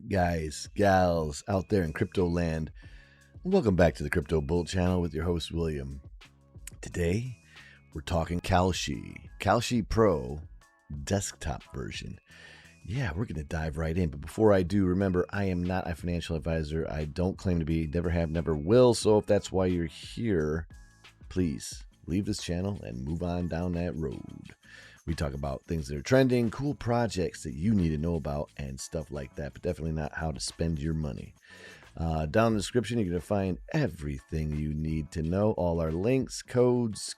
Guys, gals out there in crypto land, welcome back to the Crypto Bull channel with your host William. Today we're talking Kalshi Pro desktop version. Yeah, we're gonna dive right in, but before I do, remember I am not a financial advisor. I don't claim to be, never have, never will. So if that's why you're here, please leave this channel and move on down that road. We talk about things that are trending, cool projects that you need to know about, and stuff like that, but definitely not how to spend your money. Down in the description, you're going to find everything you need to know, all our links, codes,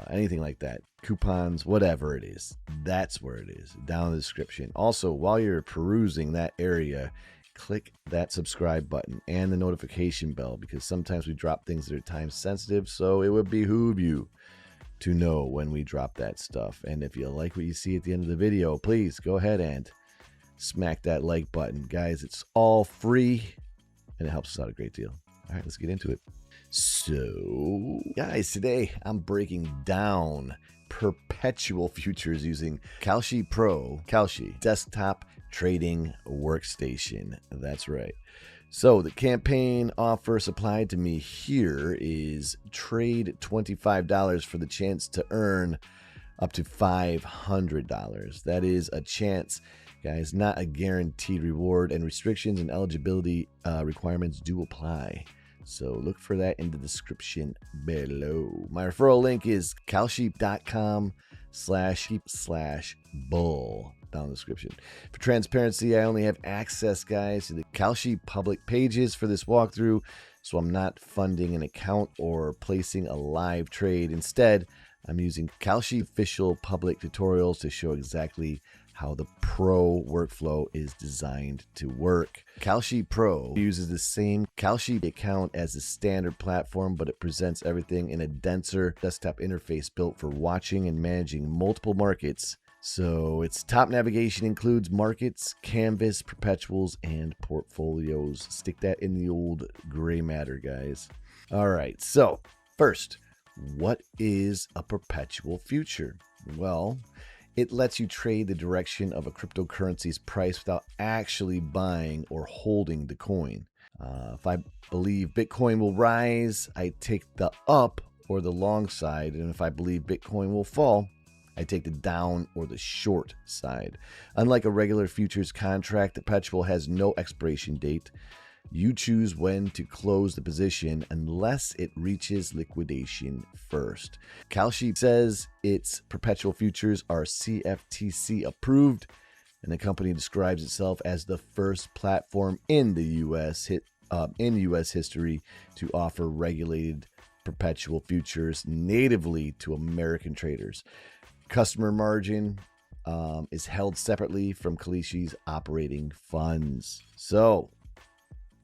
anything like that, coupons, whatever it is. That's where it is, down in the description. Also, while you're perusing that area, click that subscribe button and the notification bell, because sometimes we drop things that are time sensitive, so it would behoove you to know when we drop that stuff. And if you like what you see at the end of the video, please go ahead and smack that like button. Guys, it's all free and it helps us out a great deal. All right, let's get into it. So, guys, today I'm breaking down Perpetual futures using Kalshi Pro, Kalshi desktop trading workstation. That's right. So the campaign offer supplied to me here is trade $25 for the chance to earn up to $500. That is a chance, guys, not a guaranteed reward, and restrictions and eligibility requirements do apply. So look for that in the description below. My referral link is kalshi.com/bull. Down in the description. For transparency, I only have access, guys, to the Kalshi public pages for this walkthrough, so I'm not funding an account or placing a live trade. Instead, I'm using Kalshi official public tutorials to show exactly how the Pro workflow is designed to work. Kalshi Pro uses the same Kalshi account as the standard platform, but it presents everything in a denser desktop interface built for watching and managing multiple markets. So its top navigation includes markets, canvas, perpetuals, and portfolios. Stick that in the old gray matter, guys. All right, so first, what is a perpetual future? Well, it lets you trade the direction of a cryptocurrency's price without actually buying or holding the coin. If I believe Bitcoin will rise, I take the up or the long side, and if I believe Bitcoin will fall, I take the down or the short side. Unlike a regular futures contract, the Perpetual has no expiration date. You choose when to close the position unless it reaches liquidation first. Kalshi says its Perpetual futures are CFTC approved, and the company describes itself as the first platform in the U.S. history to offer regulated Perpetual futures natively to American traders. Customer margin is held separately from Kalishi's operating funds. So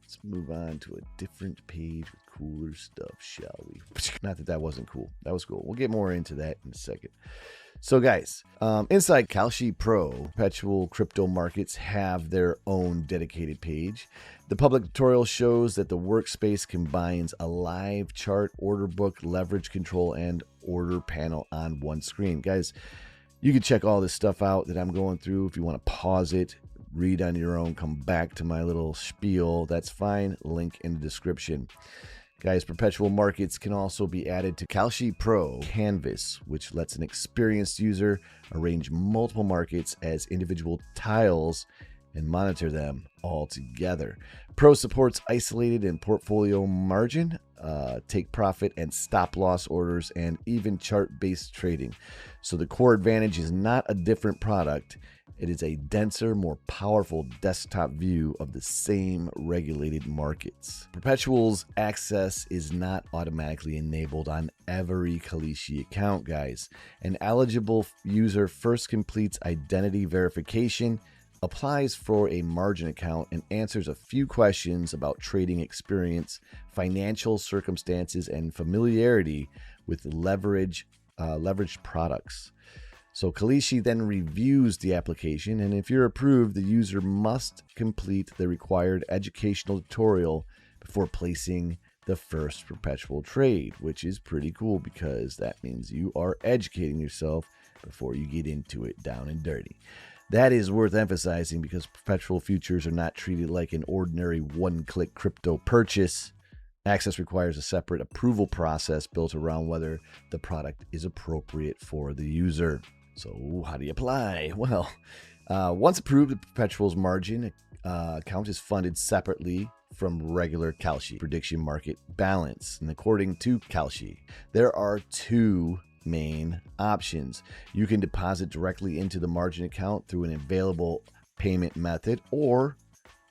let's move on to a different page with cooler stuff, shall we? Not that that wasn't cool. That was cool. We'll get more into that in a second. So guys, inside Kalshi Pro, Perpetual crypto markets have their own dedicated page. The public tutorial shows that the workspace combines a live chart, order book, leverage control, and order panel on one screen. Guys, you can check all this stuff out that I'm going through. If you want to pause it, read on your own, come back to my little spiel, that's fine. Link in the description. Guys, perpetual markets can also be added to Kalshi Pro Canvas, which lets an experienced user arrange multiple markets as individual tiles and monitor them all together. Pro supports isolated and portfolio margin, take profit and stop loss orders, and even chart-based trading. So the core advantage is not a different product. It is a denser, more powerful desktop view of the same regulated markets. Perpetual's access is not automatically enabled on every Kalshi account, guys. An eligible user first completes identity verification, applies for a margin account, and answers a few questions about trading experience, financial circumstances, and familiarity with leveraged products. So Kalshi then reviews the application, and if you're approved, the user must complete the required educational tutorial before placing the first perpetual trade, which is pretty cool because that means you are educating yourself before you get into it down and dirty. That is worth emphasizing because perpetual futures are not treated like an ordinary one-click crypto purchase. Access requires a separate approval process built around whether the product is appropriate for the user. So how do you apply? Well, once approved, the Perpetual's margin account is funded separately from regular Kalshi prediction market balance. And according to Kalshi, there are two main options. You can deposit directly into the margin account through an available payment method, or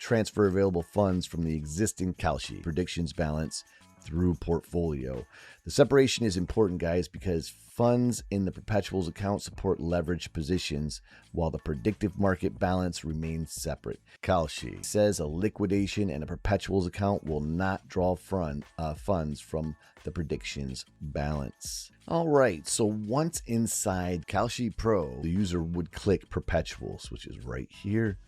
transfer available funds from the existing Kalshi predictions balance through portfolio. The separation is important, guys, because funds in the Perpetuals account support leveraged positions while the predictive market balance remains separate. Kalshi says a liquidation and a Perpetuals account will not draw funds from the predictions balance. All right, so once inside Kalshi Pro, the user would click Perpetuals, which is right here,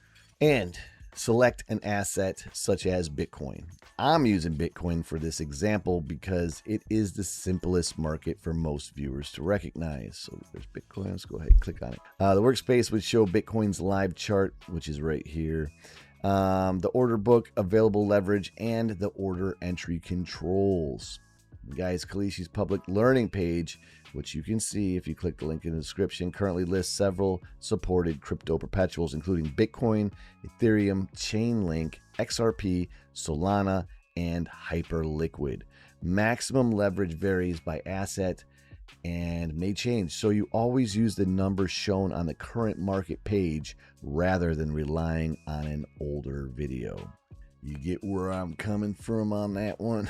and select an asset such as Bitcoin. I'm using Bitcoin for this example because it is the simplest market for most viewers to recognize. So there's Bitcoin. Let's go ahead and click on it. The workspace would show Bitcoin's live chart, which is right here. The order book, available leverage, and the order entry controls. Guys, Kalshi's public learning page, which you can see if you click the link in the description, currently lists several supported crypto perpetuals, including Bitcoin, Ethereum, Chainlink, XRP, Solana, and Hyperliquid. Maximum leverage varies by asset and may change, so you always use the numbers shown on the current market page rather than relying on an older video. You get where I'm coming from on that one?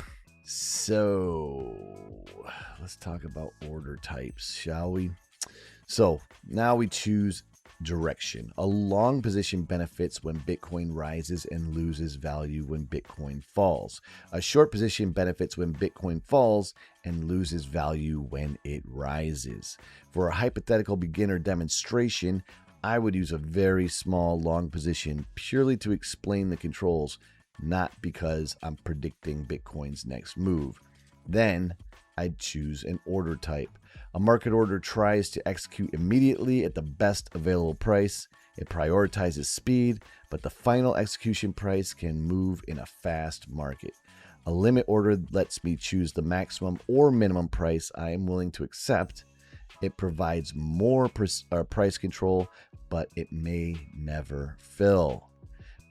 So let's talk about order types, shall we? So now we choose direction. A long position benefits when Bitcoin rises and loses value when Bitcoin falls. A short position benefits when Bitcoin falls and loses value when it rises. For a hypothetical beginner demonstration, I would use a very small long position purely to explain the controls, not because I'm predicting Bitcoin's next move. Then I'd choose an order type. A market order tries to execute immediately at the best available price. It prioritizes speed, but the final execution price can move in a fast market. A limit order lets me choose the maximum or minimum price I am willing to accept. It provides more price control, but it may never fill.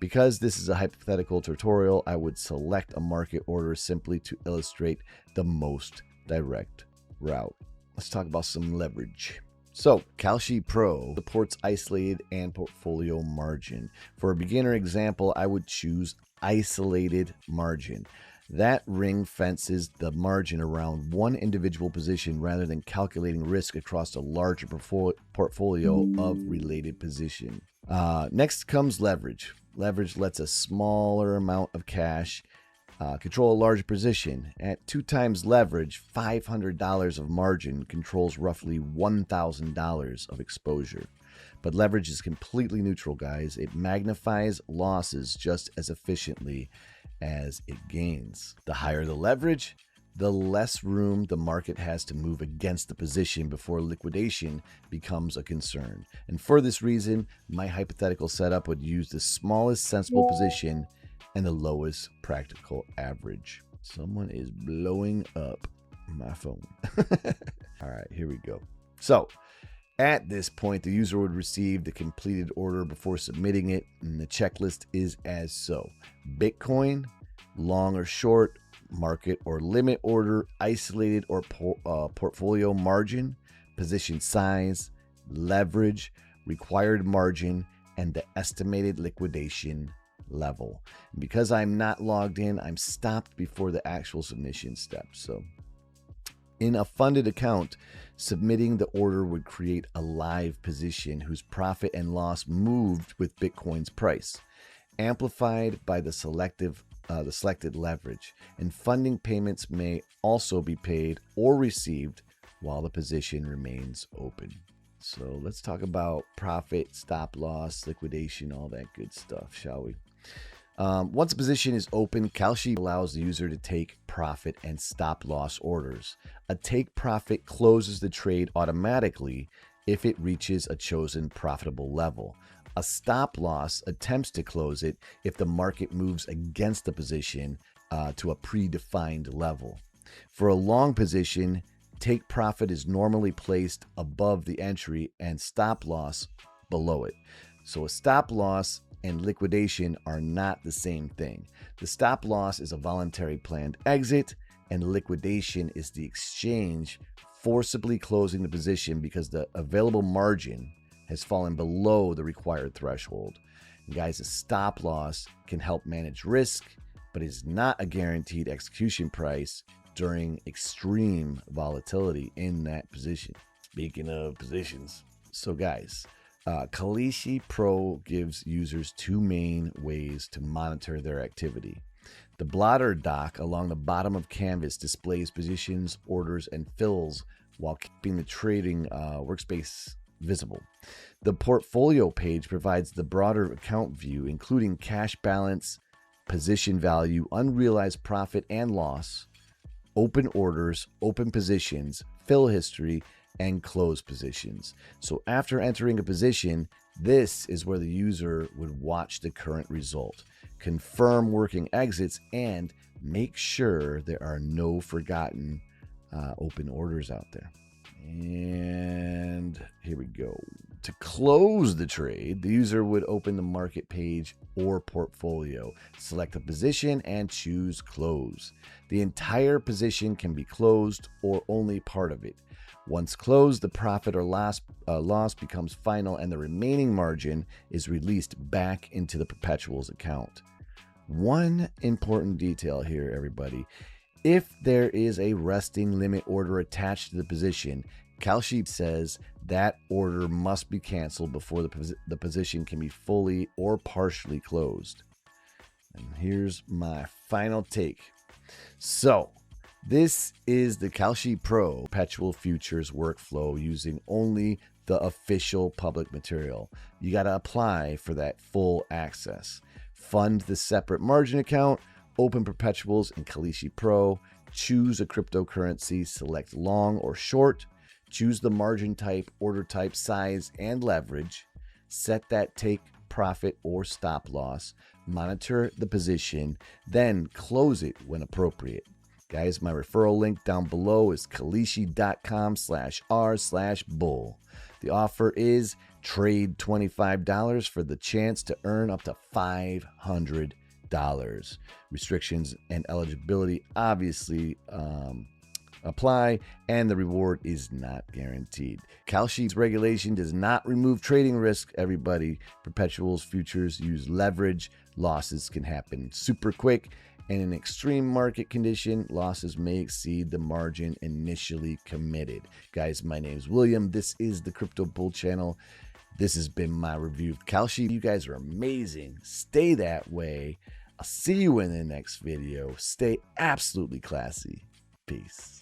Because this is a hypothetical tutorial, I would select a market order simply to illustrate the most direct route. Let's talk about some leverage. So, Kalshi Pro supports isolated and portfolio margin. For a beginner example, I would choose isolated margin. That ring fences the margin around one individual position rather than calculating risk across a larger portfolio of related position. Next comes leverage. Leverage lets a smaller amount of cash control a larger position. At 2 times leverage, $500 of margin controls roughly $1,000 of exposure. But leverage is completely neutral, guys. It magnifies losses just as efficiently as it gains. The higher the leverage, the less room the market has to move against the position before liquidation becomes a concern. And for this reason, my hypothetical setup would use the smallest sensible position and the lowest practical average. Someone is blowing up my phone. All right, here we go. So at this point, the user would receive the completed order before submitting it, and the checklist is as so: Bitcoin, long or short, market or limit order, isolated or portfolio margin, position size, leverage, required margin, and the estimated liquidation level. And because I'm not logged in, I'm stopped before the actual submission step. So in a funded account, submitting the order would create a live position whose profit and loss moved with Bitcoin's price, amplified by the selected leverage, and funding payments may also be paid or received while the position remains open. So let's talk about profit, stop loss, liquidation, all that good stuff, shall we? Once a position is open, Kalshi allows the user to take profit and stop loss orders. A take profit closes the trade automatically if it reaches a chosen profitable level. A stop loss attempts to close it if the market moves against the position to a predefined level. For a long position, take profit is normally placed above the entry and stop loss below it. So a stop loss and liquidation are not the same thing. The stop loss is a voluntary planned exit, and liquidation is the exchange forcibly closing the position because the available margin has fallen below the required threshold. And guys, a stop loss can help manage risk, but is not a guaranteed execution price during extreme volatility in that position. Speaking of positions, so guys, Kalshi Pro gives users two main ways to monitor their activity. The blotter dock along the bottom of Canvas displays positions, orders, and fills while keeping the trading workspace visible. The portfolio page provides the broader account view, including cash balance, position value, unrealized profit and loss, open orders, open positions, fill history, and close positions. So after entering a position, this is where the user would watch the current result, confirm working exits, and make sure there are no forgotten open orders out there. And here we go. To close the trade, the user would open the market page or portfolio, select a position, and choose close. The entire position can be closed or only part of it. Once closed, the profit or loss becomes final, and the remaining margin is released back into the Perpetual's account. One important detail here, everybody. If there is a resting limit order attached to the position, Kalshi says that order must be canceled before the position can be fully or partially closed. And here's my final take. So, this is the Kalshi Pro Perpetual Futures workflow using only the official public material. You got to apply for that full access. Fund the separate margin account, open Perpetuals in Kalshi Pro, choose a cryptocurrency, select long or short, choose the margin type, order type, size, and leverage, set that take profit or stop loss, monitor the position, then close it when appropriate. Guys, my referral link down below is kalshi.com/r/bull. The offer is trade $25 for the chance to earn up to $500. Restrictions and eligibility obviously apply, and the reward is not guaranteed. Kalshi's regulation does not remove trading risk, everybody. Perpetuals futures use leverage. Losses can happen super quick, and in extreme market condition, losses may exceed the margin initially committed. Guys, my name is William. This is the Crypto Bull Channel. This has been my review of Kalshi. You guys are amazing. Stay that way. I'll see you in the next video. Stay absolutely classy. Peace.